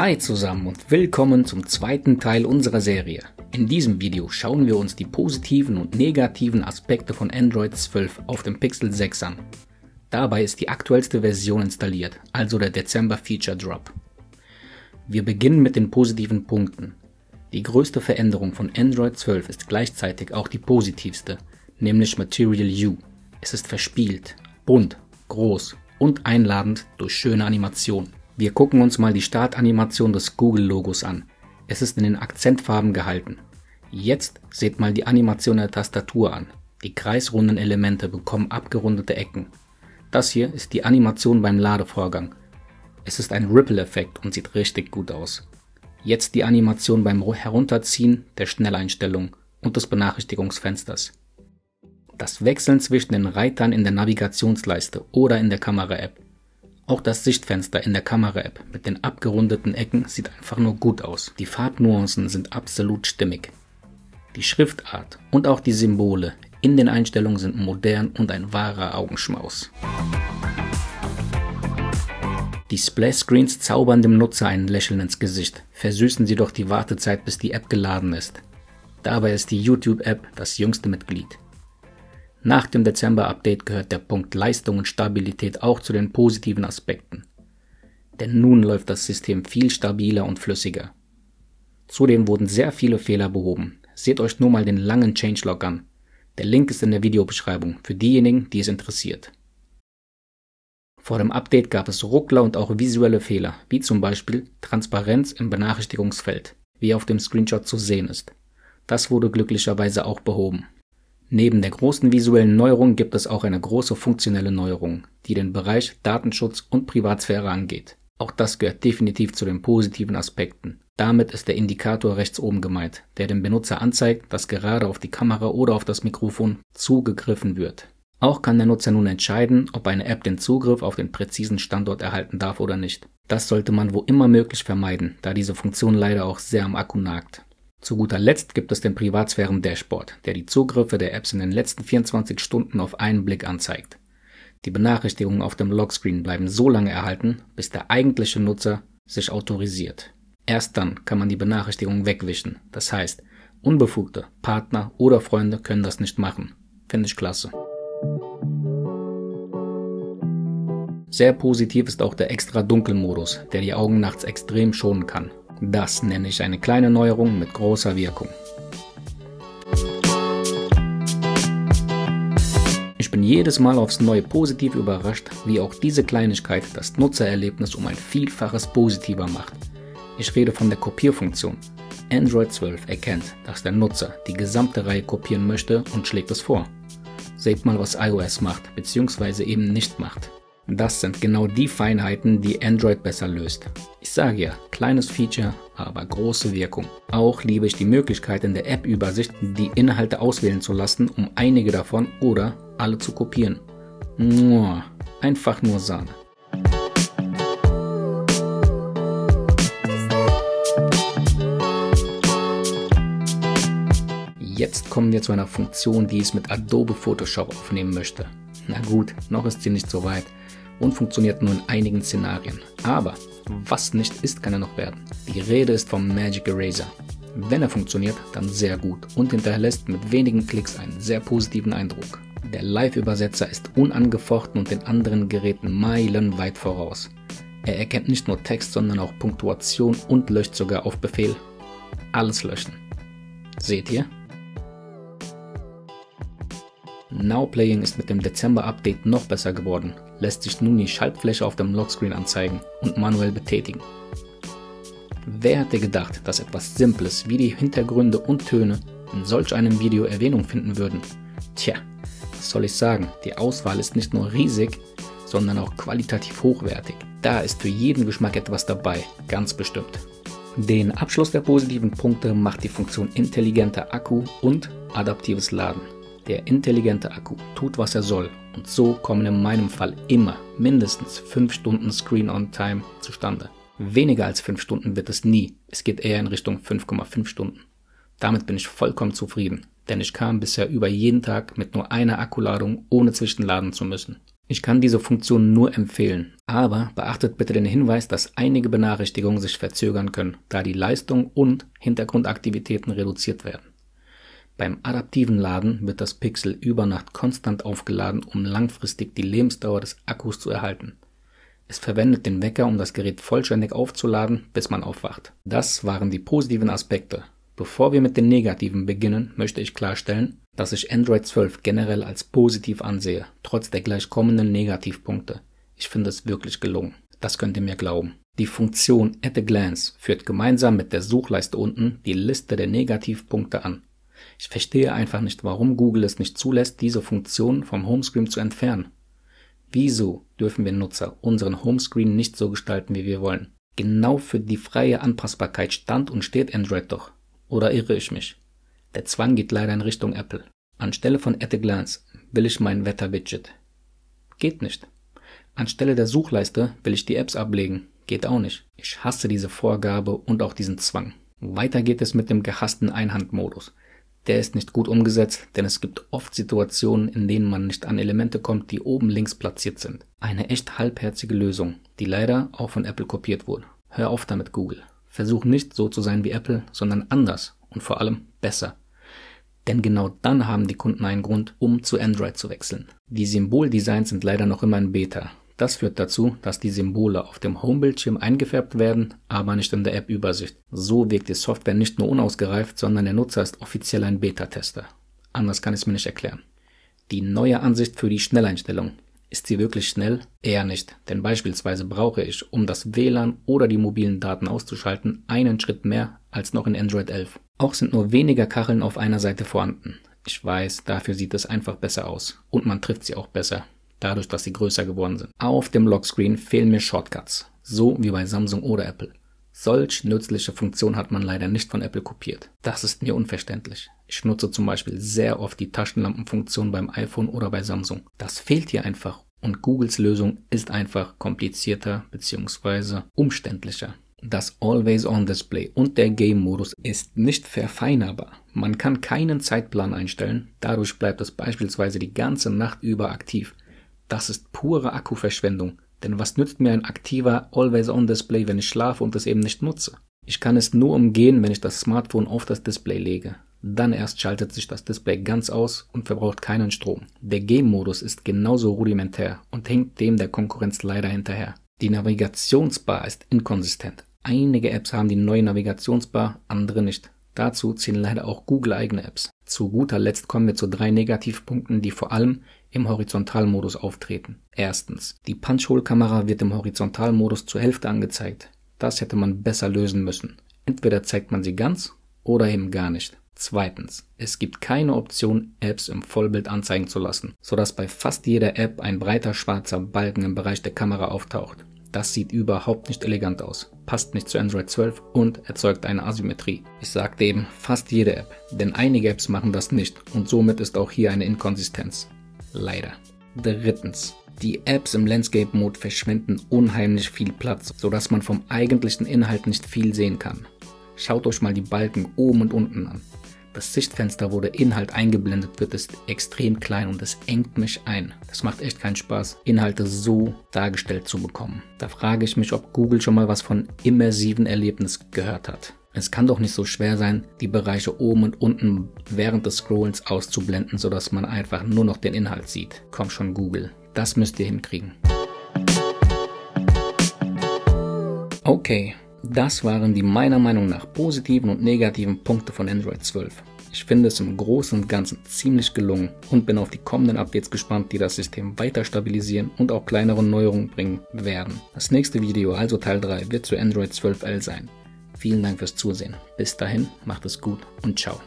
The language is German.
Hi zusammen und willkommen zum zweiten Teil unserer Serie. In diesem Video schauen wir uns die positiven und negativen Aspekte von Android 12 auf dem Pixel 6 an. Dabei ist die aktuellste Version installiert, also der Dezember Feature Drop. Wir beginnen mit den positiven Punkten. Die größte Veränderung von Android 12 ist gleichzeitig auch die positivste, nämlich Material You. Es ist verspielt, bunt, groß und einladend durch schöne Animationen. Wir gucken uns mal die Startanimation des Google-Logos an. Es ist in den Akzentfarben gehalten. Jetzt seht mal die Animation der Tastatur an. Die kreisrunden Elemente bekommen abgerundete Ecken. Das hier ist die Animation beim Ladevorgang. Es ist ein Ripple-Effekt und sieht richtig gut aus. Jetzt die Animation beim Herunterziehen der Schnelleinstellung und des Benachrichtigungsfensters. Das Wechseln zwischen den Reitern in der Navigationsleiste oder in der Kamera-App. Auch das Sichtfenster in der Kamera-App mit den abgerundeten Ecken sieht einfach nur gut aus. Die Farbnuancen sind absolut stimmig. Die Schriftart und auch die Symbole in den Einstellungen sind modern und ein wahrer Augenschmaus. Die Splash-Screens zaubern dem Nutzer ein Lächeln ins Gesicht, versüßen sie doch die Wartezeit, bis die App geladen ist. Dabei ist die YouTube-App das jüngste Mitglied. Nach dem Dezember-Update gehört der Punkt Leistung und Stabilität auch zu den positiven Aspekten. Denn nun läuft das System viel stabiler und flüssiger. Zudem wurden sehr viele Fehler behoben. Seht euch nur mal den langen Changelog an. Der Link ist in der Videobeschreibung für diejenigen, die es interessiert. Vor dem Update gab es Ruckler und auch visuelle Fehler, wie zum Beispiel Transparenz im Benachrichtigungsfeld, wie auf dem Screenshot zu sehen ist. Das wurde glücklicherweise auch behoben. Neben der großen visuellen Neuerung gibt es auch eine große funktionelle Neuerung, die den Bereich Datenschutz und Privatsphäre angeht. Auch das gehört definitiv zu den positiven Aspekten. Damit ist der Indikator rechts oben gemeint, der dem Benutzer anzeigt, dass gerade auf die Kamera oder auf das Mikrofon zugegriffen wird. Auch kann der Nutzer nun entscheiden, ob eine App den Zugriff auf den präzisen Standort erhalten darf oder nicht. Das sollte man wo immer möglich vermeiden, da diese Funktion leider auch sehr am Akku nagt. Zu guter Letzt gibt es den Privatsphären-Dashboard, der die Zugriffe der Apps in den letzten 24 Stunden auf einen Blick anzeigt. Die Benachrichtigungen auf dem Lockscreen bleiben so lange erhalten, bis der eigentliche Nutzer sich autorisiert. Erst dann kann man die Benachrichtigungen wegwischen, das heißt, Unbefugte, Partner oder Freunde können das nicht machen. Finde ich klasse. Sehr positiv ist auch der Extra-Dunkel-Modus, der die Augen nachts extrem schonen kann. Das nenne ich eine kleine Neuerung mit großer Wirkung. Ich bin jedes Mal aufs Neue positiv überrascht, wie auch diese Kleinigkeit das Nutzererlebnis um ein Vielfaches positiver macht. Ich rede von der Kopierfunktion. Android 12 erkennt, dass der Nutzer die gesamte Reihe kopieren möchte und schlägt es vor. Seht mal, was iOS macht bzw. eben nicht macht. Das sind genau die Feinheiten, die Android besser löst. Ich sage ja, kleines Feature, aber große Wirkung. Auch liebe ich die Möglichkeit in der App-Übersicht, die Inhalte auswählen zu lassen, um einige davon oder alle zu kopieren. Einfach nur Sahne. Jetzt kommen wir zu einer Funktion, die ich mit Adobe Photoshop aufnehmen möchte. Na gut, noch ist sie nicht so weit und funktioniert nur in einigen Szenarien. Aber was nicht ist, kann er noch werden. Die Rede ist vom Magic Eraser. Wenn er funktioniert, dann sehr gut und hinterlässt mit wenigen Klicks einen sehr positiven Eindruck. Der Live-Übersetzer ist unangefochten und den anderen Geräten meilenweit voraus. Er erkennt nicht nur Text, sondern auch Punktuation und löscht sogar auf Befehl. Alles löschen. Seht ihr? Now Playing ist mit dem Dezember-Update noch besser geworden, lässt sich nun die Schaltfläche auf dem Lockscreen anzeigen und manuell betätigen. Wer hätte gedacht, dass etwas Simples wie die Hintergründe und Töne in solch einem Video Erwähnung finden würden? Tja, was soll ich sagen, die Auswahl ist nicht nur riesig, sondern auch qualitativ hochwertig. Da ist für jeden Geschmack etwas dabei, ganz bestimmt. Den Abschluss der positiven Punkte macht die Funktion intelligenter Akku und adaptives Laden. Der intelligente Akku tut, was er soll und so kommen in meinem Fall immer mindestens 5 Stunden Screen-on-Time zustande. Weniger als 5 Stunden wird es nie, es geht eher in Richtung 5,5 Stunden. Damit bin ich vollkommen zufrieden, denn ich kam bisher über jeden Tag mit nur einer Akkuladung ohne zwischenladen zu müssen. Ich kann diese Funktion nur empfehlen, aber beachtet bitte den Hinweis, dass einige Benachrichtigungen sich verzögern können, da die Leistung und Hintergrundaktivitäten reduziert werden. Beim adaptiven Laden wird das Pixel über Nacht konstant aufgeladen, um langfristig die Lebensdauer des Akkus zu erhalten. Es verwendet den Wecker, um das Gerät vollständig aufzuladen, bis man aufwacht. Das waren die positiven Aspekte. Bevor wir mit den negativen beginnen, möchte ich klarstellen, dass ich Android 12 generell als positiv ansehe, trotz der gleich kommenden Negativpunkte. Ich finde es wirklich gelungen. Das könnt ihr mir glauben. Die Funktion At a Glance führt gemeinsam mit der Suchleiste unten die Liste der Negativpunkte an. Ich verstehe einfach nicht, warum Google es nicht zulässt, diese Funktion vom Homescreen zu entfernen. Wieso dürfen wir Nutzer unseren Homescreen nicht so gestalten, wie wir wollen? Genau für die freie Anpassbarkeit stand und steht Android doch. Oder irre ich mich? Der Zwang geht leider in Richtung Apple. Anstelle von At a Glance will ich mein Wetter-Widget. Geht nicht. Anstelle der Suchleiste will ich die Apps ablegen. Geht auch nicht. Ich hasse diese Vorgabe und auch diesen Zwang. Weiter geht es mit dem gehassten Einhandmodus. Der ist nicht gut umgesetzt, denn es gibt oft Situationen, in denen man nicht an Elemente kommt, die oben links platziert sind. Eine echt halbherzige Lösung, die leider auch von Apple kopiert wurde. Hör auf damit, Google. Versuch nicht so zu sein wie Apple, sondern anders und vor allem besser. Denn genau dann haben die Kunden einen Grund, um zu Android zu wechseln. Die Symboldesigns sind leider noch immer in Beta. Das führt dazu, dass die Symbole auf dem Homebildschirm eingefärbt werden, aber nicht in der App-Übersicht. So wirkt die Software nicht nur unausgereift, sondern der Nutzer ist offiziell ein Beta-Tester. Anders kann ich es mir nicht erklären. Die neue Ansicht für die Schnelleinstellung. Ist sie wirklich schnell? Eher nicht, denn beispielsweise brauche ich, um das WLAN oder die mobilen Daten auszuschalten, einen Schritt mehr als noch in Android 11. Auch sind nur weniger Kacheln auf einer Seite vorhanden. Ich weiß, dafür sieht es einfach besser aus und man trifft sie auch besser, dadurch, dass sie größer geworden sind. Auf dem Lockscreen fehlen mir Shortcuts, so wie bei Samsung oder Apple. Solch nützliche Funktion hat man leider nicht von Apple kopiert. Das ist mir unverständlich. Ich nutze zum Beispiel sehr oft die Taschenlampenfunktion beim iPhone oder bei Samsung. Das fehlt hier einfach und Googles Lösung ist einfach komplizierter bzw. umständlicher. Das Always-On-Display und der Game-Modus ist nicht verfeinerbar. Man kann keinen Zeitplan einstellen, dadurch bleibt es beispielsweise die ganze Nacht über aktiv. Das ist pure Akkuverschwendung. Denn was nützt mir ein aktiver Always-On-Display, wenn ich schlafe und es eben nicht nutze? Ich kann es nur umgehen, wenn ich das Smartphone auf das Display lege. Dann erst schaltet sich das Display ganz aus und verbraucht keinen Strom. Der Game-Modus ist genauso rudimentär und hinkt dem der Konkurrenz leider hinterher. Die Navigationsbar ist inkonsistent. Einige Apps haben die neue Navigationsbar, andere nicht. Dazu zählen leider auch Google-eigene Apps. Zu guter Letzt kommen wir zu 3 Negativpunkten, die vor allem im Horizontalmodus auftreten. Erstens, die Punch-Hole-Kamera wird im Horizontalmodus zur Hälfte angezeigt. Das hätte man besser lösen müssen. Entweder zeigt man sie ganz oder eben gar nicht. Zweitens, es gibt keine Option, Apps im Vollbild anzeigen zu lassen, sodass bei fast jeder App ein breiter schwarzer Balken im Bereich der Kamera auftaucht. Das sieht überhaupt nicht elegant aus, passt nicht zu Android 12 und erzeugt eine Asymmetrie. Ich sagte eben fast jede App, denn einige Apps machen das nicht und somit ist auch hier eine Inkonsistenz. Leider. Drittens. Die Apps im Landscape-Mode verschwenden unheimlich viel Platz, sodass man vom eigentlichen Inhalt nicht viel sehen kann. Schaut euch mal die Balken oben und unten an. Das Sichtfenster, wo der Inhalt eingeblendet wird, ist extrem klein und es engt mich ein. Das macht echt keinen Spaß, Inhalte so dargestellt zu bekommen. Da frage ich mich, ob Google schon mal was von immersiven Erlebnis gehört hat. Es kann doch nicht so schwer sein, die Bereiche oben und unten während des Scrollens auszublenden, sodass man einfach nur noch den Inhalt sieht. Komm schon, Google, das müsst ihr hinkriegen. Okay. Das waren die meiner Meinung nach positiven und negativen Punkte von Android 12. Ich finde es im Großen und Ganzen ziemlich gelungen und bin auf die kommenden Updates gespannt, die das System weiter stabilisieren und auch kleinere Neuerungen bringen werden. Das nächste Video, also Teil 3, wird zu Android 12L sein. Vielen Dank fürs Zusehen. Bis dahin, macht es gut und ciao.